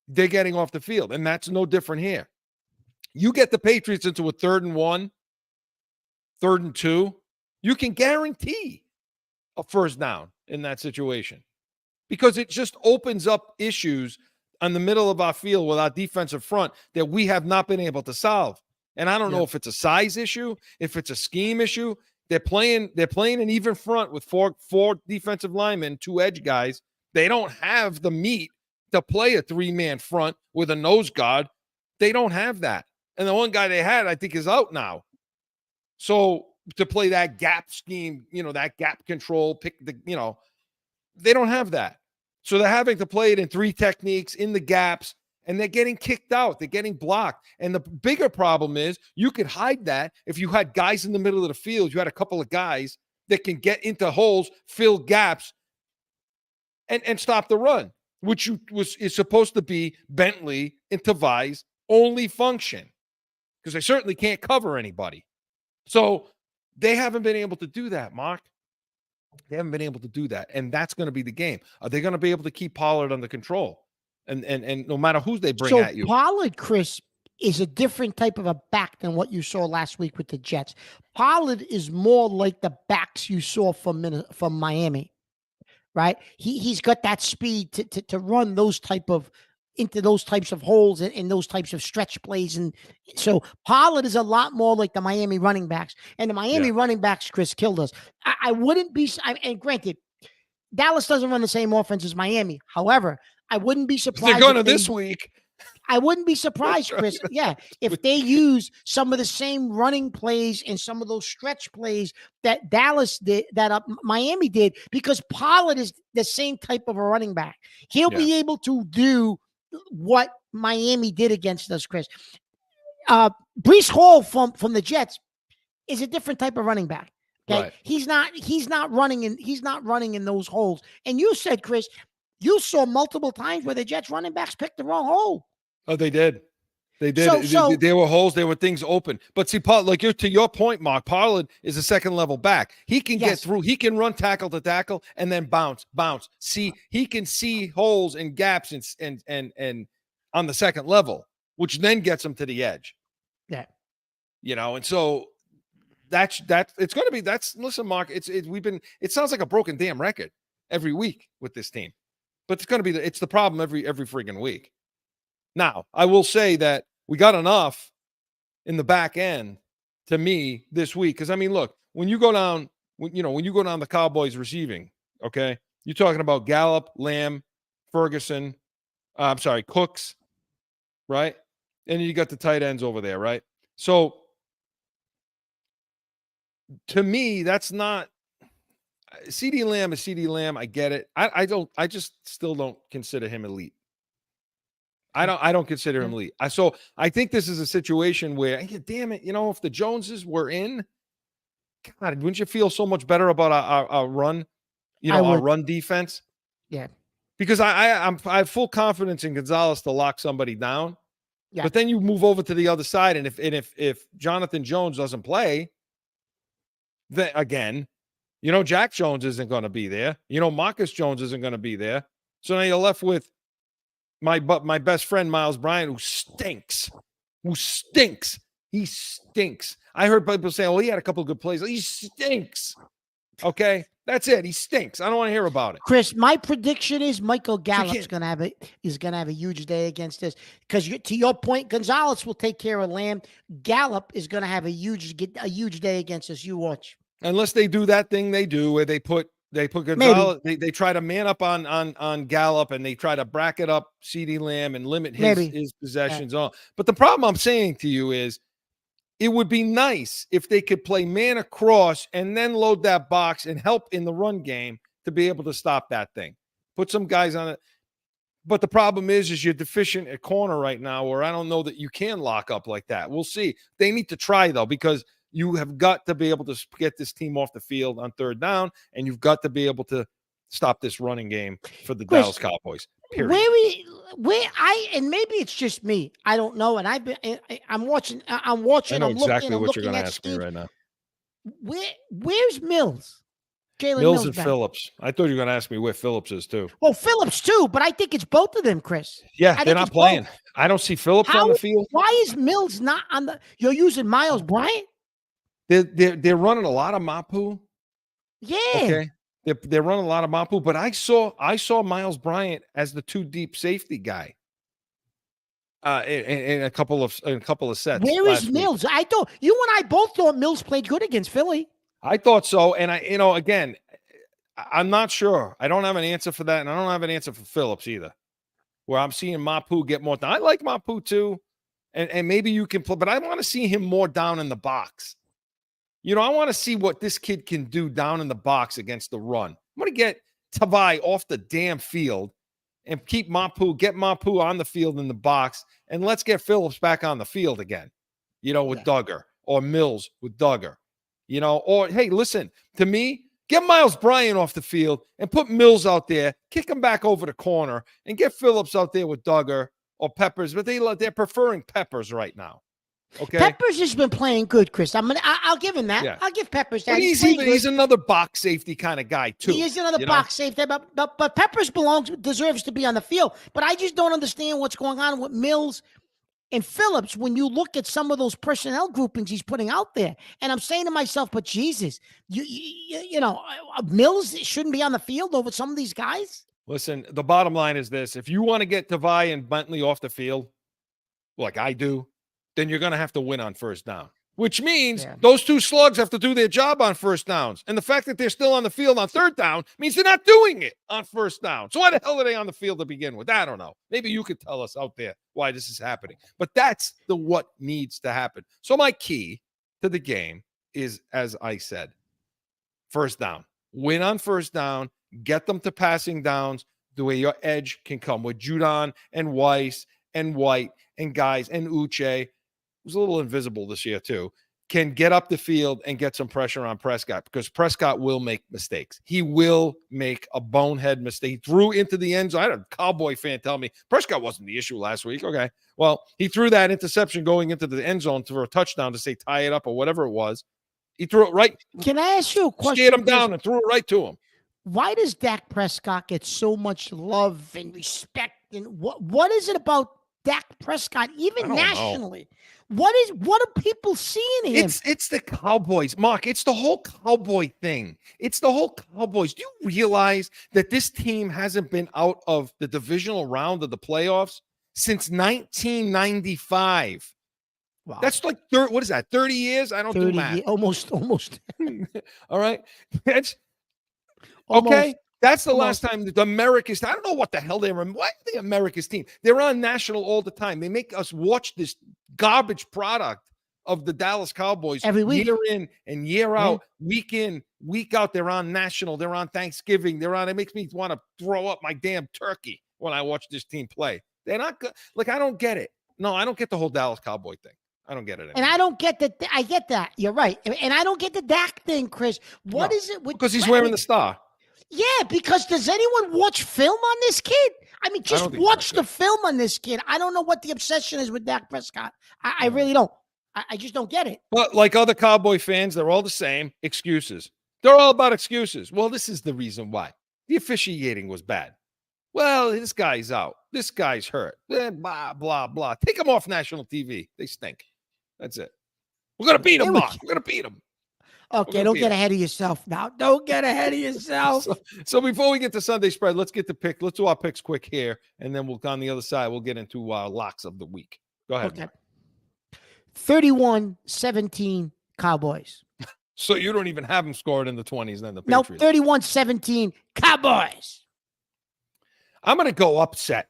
They're getting off the field, and that's no different here. You get the Patriots into a 3rd and 1, 3rd and 2, you can guarantee a first down in that situation, because it just opens up issues on the middle of our field with our defensive front that we have not been able to solve. And I don't know if it's a size issue, if it's a scheme issue. They're playing an even front with four defensive linemen, 2 edge guys. They don't have the meat to play a 3-man front with a nose guard. They don't have that. And the one guy they had, I think, is out now. So to play that gap scheme, that gap control, they don't have that. So they're having to play it in 3 techniques in the gaps, and they're getting kicked out. They're getting blocked. And the bigger problem is you could hide that if you had guys in the middle of the field. You had a couple of guys that can get into holes, fill gaps, and stop the run, which is supposed to be Bentley and Tavai's only function, because they certainly can't cover anybody. So they haven't been able to do that, Mark. They haven't been able to do that, and that's going to be the game. Are they going to be able to keep Pollard under control? And no matter who they bring at you. Pollard, Chris, is a different type of a back than what you saw last week with the Jets. Pollard is more like the backs you saw from Miami, right? He's got that speed to run those into those types of holes and those types of stretch plays. And so Pollard is a lot more like the Miami running backs. And the Miami running backs, Chris, killed us. I wouldn't be, and granted, Dallas doesn't run the same offense as Miami. However, I wouldn't be surprised. They're going to this week. I wouldn't be surprised, Chris. Yeah, if they use some of the same running plays and some of those stretch plays that Dallas did, that Miami did, because Pollard is the same type of a running back. He'll be able to do what Miami did against us, Chris. Breece Hall from the Jets is a different type of running back. Okay, right. He's not running in those holes. And you said, Chris, you saw multiple times where the Jets running backs picked the wrong hole. Oh, they did. They did. So, there were holes. There were things open. But see, to your point, Mark, Pollard is a second-level back. He can get through. He can run tackle to tackle and then bounce. See, he can see holes and gaps and on the second level, which then gets him to the edge. Yeah. And so it's going to be. Listen, Mark. It sounds like a broken damn record every week with this team. But it's going to be it's the problem every freaking week. Now, I will say that we got enough in the back end to me this week, because look, when you go down the Cowboys receiving, okay, you're talking about Gallup, Lamb, Ferguson, Cooks, right? And you got the tight ends over there, right? So to me, that's not CeeDee Lamb is CeeDee Lamb. I get it. I just still don't consider him elite. I don't consider him elite. So I think this is a situation where, damn it, if the Joneses were in, God, wouldn't you feel so much better about our run, our run defense? Yeah. Because I have full confidence in Gonzalez to lock somebody down. Yeah. But then you move over to the other side, and if Jonathan Jones doesn't play, then again, Jack Jones isn't going to be there. Marcus Jones isn't going to be there. So now you're left with my best friend, Miles Bryant, who stinks. He stinks. I heard people say, he had a couple of good plays. He stinks. Okay? That's it. He stinks. I don't want to hear about it. Chris, my prediction is Michael Gallup's going to have a huge day against us, because to your point, Gonzalez will take care of Lamb. Gallup is going to have a huge day against us. You watch. Unless they do that thing they do where they put Gonzalez, they try to man up on Gallup, and they try to bracket up CeeDee Lamb and limit his possessions on. But the problem I'm saying to you is, it would be nice if they could play man across and then load that box and help in the run game to be able to stop that thing. Put some guys on it. But the problem is you're deficient at corner right now, where I don't know that you can lock up like that. We'll see. They need to try, though, because you have got to be able to get this team off the field on third down, and you've got to be able to stop this running game for the Dallas Cowboys. Period. And maybe it's just me. I don't know. And I'm watching. I know exactly what you're going to ask me right now. Where's Mills? Mills and Phillips. I thought you were going to ask me where Phillips is too. Well, Phillips too, but I think it's both of them, Chris. Yeah, they're not playing. Both. I don't see Phillips on the field. Why is Mills not on the? You're using Miles Bryant. They're running a lot of Mapu. Yeah. Okay. They're running a lot of Mapu, but I saw Miles Bryant as the 2 deep safety guy. In a couple of sets. Where is Mills? Week. You and I both thought Mills played good against Philly. I thought so, and I'm not sure. I don't have an answer for that, and I don't have an answer for Phillips either. where I'm seeing Mapu get more down. I like Mapu too. And maybe you can play, but I want to see him more down in the box. You know, I want to see what this kid can do down in the box against the run. I'm going to get Tavai off the damn field and get Mapu on the field in the box, and let's get Phillips back on the field again, with Duggar, or Mills with Duggar, or, hey, listen, to me, get Miles Bryant off the field and put Mills out there, kick him back over the corner, and get Phillips out there with Duggar or Peppers, but they're preferring Peppers right now. Okay, Peppers has been playing good, Chris. I'll give him that. Yeah. I'll give Peppers that. But he's another box safety kind of guy too. He is another box safety, but Peppers deserves to be on the field. But I just don't understand what's going on with Mills and Phillips when you look at some of those personnel groupings he's putting out there. And I'm saying to myself, but Jesus, Mills shouldn't be on the field over some of these guys. Listen, the bottom line is this: if you want to get Tavai and Bentley off the field, like I do, then you're going to have to win on first down, which means those two slugs have to do their job on first downs. And the fact that they're still on the field on third down means they're not doing it on first down. So why the hell are they on the field to begin with? I don't know. Maybe you could tell us out there why this is happening. But that's what needs to happen. So my key to the game is, as I said, first down. Win on first down. Get them to passing downs the way your edge can come with Judon and Weiss and White and guys and Uche, who's a little invisible this year too, can get up the field and get some pressure on Prescott, because Prescott will make mistakes. He will make a bonehead mistake. He threw into the end zone. I had a Cowboy fan tell me Prescott wasn't the issue last week. Okay. Well, he threw that interception going into the end zone for a touchdown to say tie it up or whatever it was. He threw it right. Can I ask you a question? Scared him down and threw it right to him. Why does Dak Prescott get so much love and respect? And what is it about Dak Prescott, even nationally? What are people seeing in him? It's the Cowboys, Mark. It's the whole Cowboy thing. It's the whole Cowboys. Do you realize that this team hasn't been out of the divisional round of the playoffs since 1995? Wow. That's like 30 years? I don't do math. Almost. All right. That's okay. That's the last time the America's. I don't know what the hell they remember. Why are the America's team? They're on national all the time. They make us watch this garbage product of the Dallas Cowboys every week, year in and year out, week in, week out. They're on national. They're on Thanksgiving. They're on. It makes me want to throw up my damn turkey when I watch this team play. They're not good. Like, I don't get it. No, I don't get the whole Dallas Cowboy thing. I don't get it anymore. And I don't get that. I get that. You're right. And I don't get the Dak thing, Chris. What is it? Because he's wearing the star. Yeah, because does anyone watch film on this kid? I mean, just watch the film on this kid. I don't know what the obsession is with Dak Prescott. I really don't. I just don't get it. But like other Cowboy fans, they're all the same. Excuses. They're all about excuses. Well, this is the reason why. The officiating was bad. Well, this guy's out. This guy's hurt. Blah, blah, blah. Take them off national TV. They stink. That's it. We're going to beat them, Mark. We're going to beat them. Okay, don't get ahead of yourself now. Don't get ahead of yourself. So before we get to Sunday spread, let's get the pick. Let's do our picks quick here, and then we'll on the other side, we'll get into locks of the week. Go ahead. Okay. 31-17 Cowboys. So you don't even have them scored in the 20s then, the Patriots. No, 31-17 Cowboys. I'm going to go upset.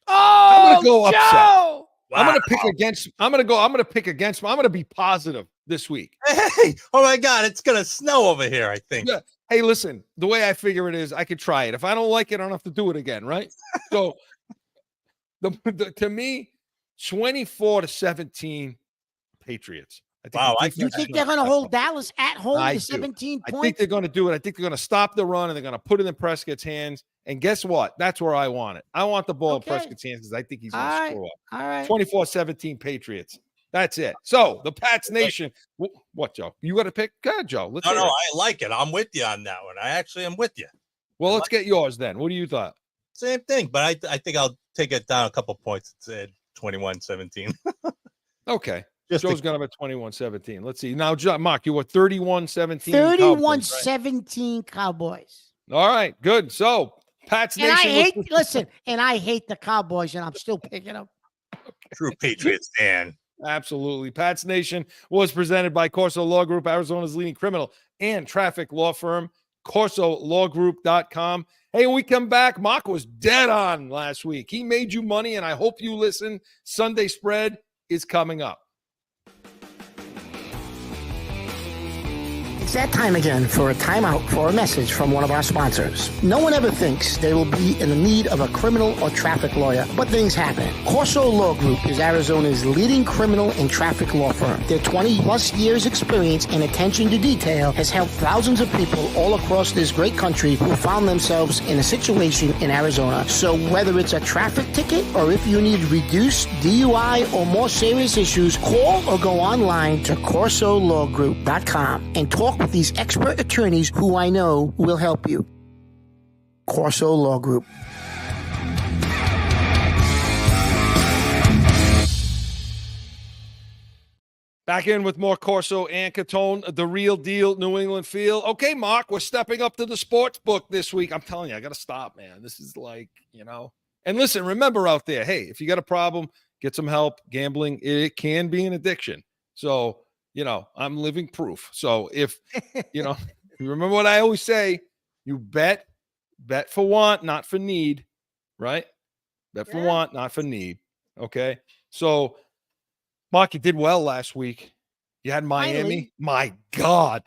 Oh, I'm going to go Joe! upset. Wow. I'm going to pick against. I'm going to pick against. I'm going to be positive this week. Hey, oh my God, it's going to snow over here, I think. Yeah. Hey, listen, the way I figure it is I could try it. If I don't like it, I don't have to do it again, right? So to me, 24-17 Patriots. Wow. You think they're going to hold Dallas at home to 17 points? I think they're going to do it. I think they're going to stop the run, and they're going to put it in Prescott's hands. And guess what? That's where I want it. I want the ball in Prescott's hands because I think he's going to screw up. All right. 24-17 Patriots. That's it. So the Pats Nation. What, Joe? You got to pick? Go ahead, Joe. No, I like it. I'm with you on that one. I actually am with you. Well, let's get yours then. What do you thought? Same thing, but I think I'll take it down a couple points. It said 21-17. Okay. Joe's got him at 21-17. Let's see. Now, Mark, you were 31-17. 31-17 Cowboys. All right. Good. So, Pats Nation. And I hate the Cowboys, and I'm still picking them. True Patriots fan. Absolutely. Pats Nation was presented by Corso Law Group, Arizona's leading criminal and traffic law firm. CorsoLawGroup.com. Hey, when we come back, Mock was dead on last week. He made you money, and I hope you listen. Sunday spread is coming up. It's that time again for a timeout for a message from one of our sponsors. No one ever thinks they will be in the need of a criminal or traffic lawyer, but things happen. Corso Law Group is Arizona's leading criminal and traffic law firm. Their 20-plus years experience and attention to detail has helped thousands of people all across this great country who found themselves in a situation in Arizona. So whether it's a traffic ticket or if you need reduced DUI or more serious issues, call or go online to CorsoLawGroup.com and talk with these expert attorneys who I know will help you. Corso Law Group. Back in with more Corso and Catone, the real deal New England feel. Okay, Mark, we're stepping up to the sports book this week. I'm telling you, I got to stop, man. This is like, And listen, remember out there, hey, if you got a problem, get some help. Gambling, it can be an addiction. So, I'm living proof. So if, remember what I always say, you bet for want, not for need, right? Bet for want, not for need. Okay. So, Mark, you did well last week. You had Miami. Finally. My God,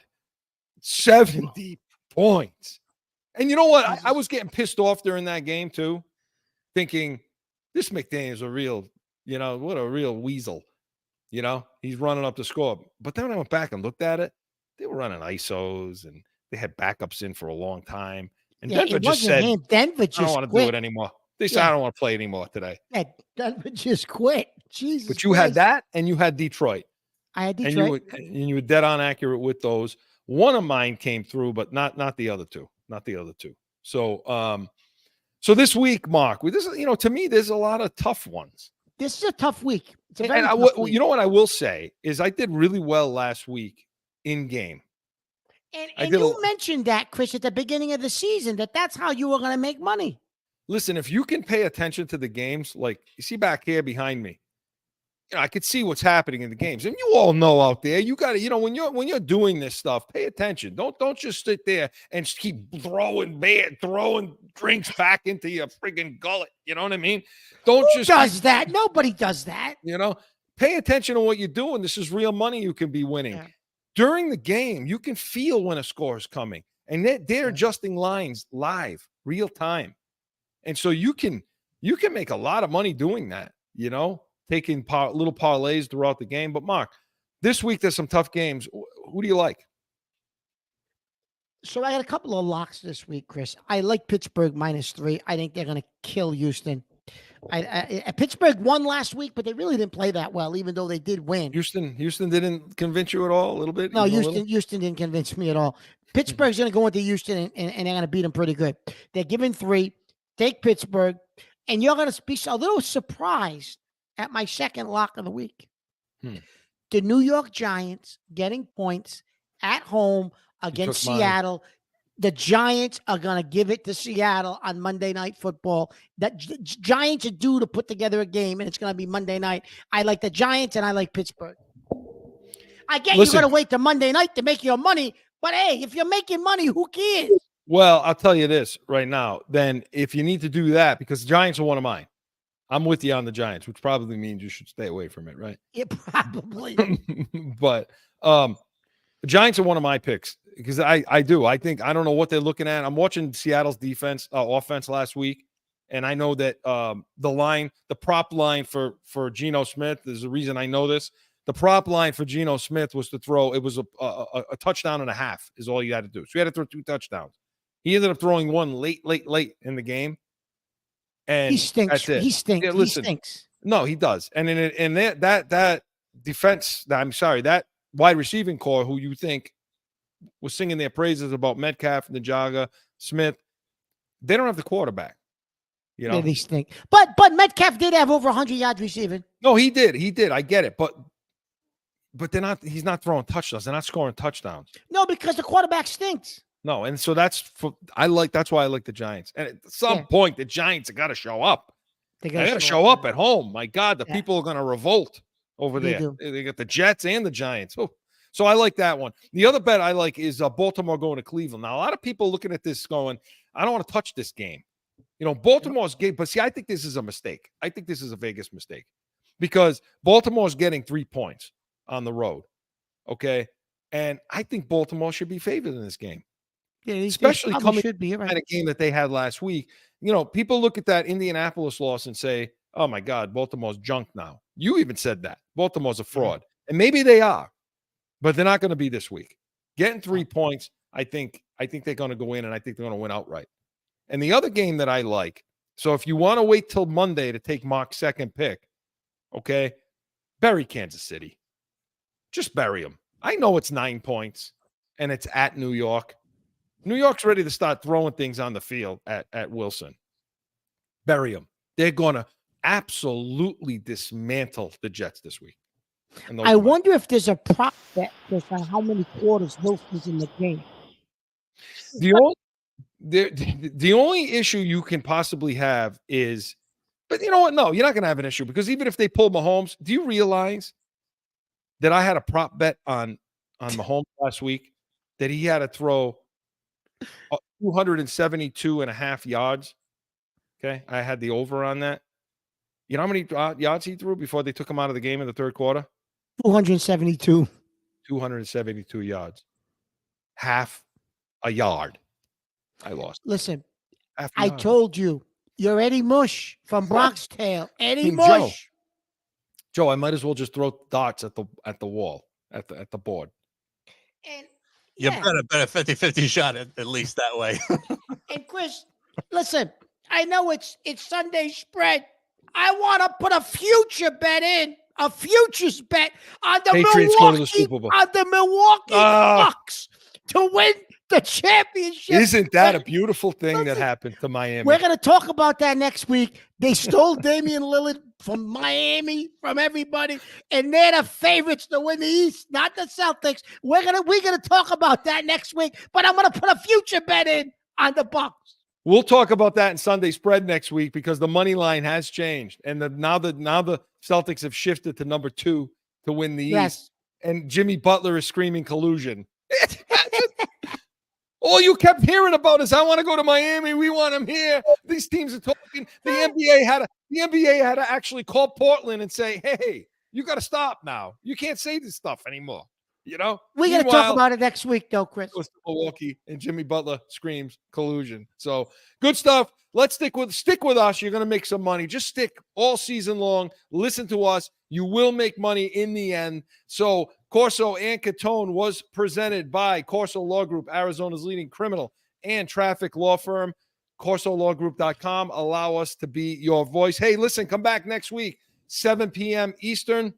70 points. And you know what? I was getting pissed off during that game too, thinking this McDaniel's a real, what a real weasel. He's running up the score. But then when I went back and looked at it, they were running ISOs and they had backups in for a long time. And Denver just said, Denver just I don't want to quit. do it anymore. They said, I don't want to play anymore today. Yeah, Denver just quit. Jesus. But you had that and you had Detroit. I had Detroit. And you were dead on accurate with those. One of mine came through, but not the other two. Not the other two. So so this week, Mark, to me, there's a lot of tough ones. This is a tough week. It's a very and tough week. You know what I will say is I did really well last week in game. And you mentioned that, Chris, at the beginning of the season, that's how you were going to make money. Listen, if you can pay attention to the games, like you see back here behind me, I could see what's happening in the games. And you all know out there, you got to, when you're doing this stuff, pay attention. Don't just sit there and just keep throwing drinks back into your friggin' gullet. You know what I mean? Who does that? Nobody does that. Pay attention to what you're doing. This is real money you can be winning. Yeah. During the game, you can feel when a score is coming. And they're adjusting lines live, real time. And so you can make a lot of money doing that, taking little parlays throughout the game. But Mark, this week there's some tough games. Who do you like? So I got a couple of locks this week, Chris. I like Pittsburgh -3. I think they're going to kill Houston. Pittsburgh won last week, but they really didn't play that well, even though they did win. Houston didn't convince you at all a little bit? No, Houston didn't convince me at all. Pittsburgh's going to go into Houston and they're going to beat them pretty good. They're giving 3. Take Pittsburgh, and you're going to be a little surprised at my second lock of the week. The New York Giants getting points at home against Seattle. The Giants are going to give it to Seattle on Monday Night Football. That Giants are due to put together a game, and it's going to be Monday night. I like the Giants, and I like Pittsburgh. I get you're going to wait to Monday night to make your money, but hey, if you're making money, who cares? Well, I'll tell you this right now. Then if you need to do that, because the Giants are one of mine, I'm with you on the Giants, which probably means you should stay away from it, right? Yeah, probably. But the Giants are one of my picks because I do. I think I don't know what they're looking at. I'm watching Seattle's offense last week, and I know that the prop line for Geno Smith, there's a reason I know this. The prop line for Geno Smith was to throw. It was a touchdown and a half is all you had to do. So you had to throw 2 touchdowns. He ended up throwing one late in the game. And he stinks. That's it. He stinks. Yeah, listen, he stinks. No, he does. And that defense, that wide receiving core who you think was singing their praises about Metcalf, Njoku, Smith, they don't have the quarterback. Yeah, they stink. But Metcalf did have over 100 yards receiving. No, he did. I get it. But he's not throwing touchdowns. They're not scoring touchdowns. No, because the quarterback stinks. No, and so that's why I like the Giants. And at some point, the Giants have got to show up. They got to show up at home. My God, the people are going to revolt over there. They got the Jets and the Giants. Oh. So I like that one. The other bet I like is Baltimore going to Cleveland. Now, a lot of people looking at this going, I don't want to touch this game. Baltimore's game, but see, I think this is a mistake. I think this is a Vegas mistake because Baltimore's getting 3 points on the road. Okay. And I think Baltimore should be favored in this game. Yeah, especially coming should be right. at a game that they had last week. People look at that Indianapolis loss and say, oh my God, Baltimore's junk now. You even said that. Baltimore's a fraud. And maybe they are, but they're not going to be this week. Getting 3 points, I think they're going to go in, and I think they're going to win outright. And the other game that I like, so if you want to wait till Monday to take Mark's second pick, okay, bury Kansas City. Just bury them. I know it's 9 points, and it's at New York. New York's ready to start throwing things on the field at Wilson. Bury them. They're going to absolutely dismantle the Jets this week. I wonder if there's a prop bet on how many quarters Wilson's in the game. The only issue you can possibly have is, but you know what? No, you're not going to have an issue because even if they pull Mahomes, do you realize that I had a prop bet on Mahomes last week that he had to throw 272 and a half yards? Okay. I had the over on that. You know how many yards he threw before they took him out of the game in the third quarter? 272. 272 yards. Half a yard. I lost. Listen, I told you, you're Eddie Mush from Bronx Tale. Eddie Mush. Joe, I might as well just throw darts at the wall, at the board. And you better bet a 50-50 shot at least that way. And Chris, listen, I know it's Sunday spread. I want to put a future bet in, a futures bet on the Patriots go to the Super Bowl. On the Milwaukee Bucks to win the championship. Isn't that a beautiful thing that happened to Miami? We're going to talk about that next week. They stole Damian Lillard from Miami, from everybody, and they're the favorites to win the East, not the Celtics. We're gonna talk about that next week, but I'm going to put a future bet in on the Bucks. We'll talk about that in Sunday spread next week because the money line has changed, and now the Celtics have shifted to number 2 to win the East, and Jimmy Butler is screaming collusion. All you kept hearing about is I want to go to Miami. We want him here. These teams are talking. The NBA had to actually call Portland and say, "Hey, you got to stop now. You can't say this stuff anymore." We're going to talk about it next week, though, Chris. Milwaukee and Jimmy Butler screams collusion. So good stuff. Let's stick with us. You're going to make some money. Just stick all season long. Listen to us. You will make money in the end. So Corso and Catone was presented by Corso Law Group, Arizona's leading criminal and traffic law firm. CorsoLawGroup.com. Allow us to be your voice. Hey, listen, come back next week, 7 p.m. Eastern.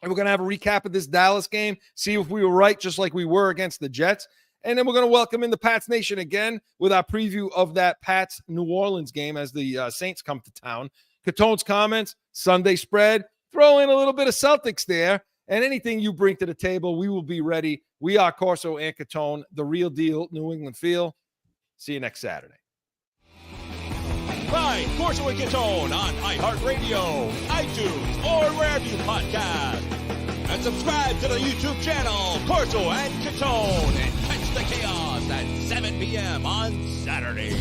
And we're going to have a recap of this Dallas game, see if we were right, just like we were against the Jets. And then we're going to welcome in the Pats Nation again with our preview of that Pats New Orleans game as the Saints come to town. Catone's comments, Sunday spread, throw in a little bit of Celtics there. And anything you bring to the table, we will be ready. We are Corso and Catone, the real deal New England feel. See you next Saturday. Find Corso and Catone on iHeartRadio, iTunes, or wherever you podcast. And subscribe to the YouTube channel, Corso and Catone, and catch the chaos at 7 p.m. on Saturday.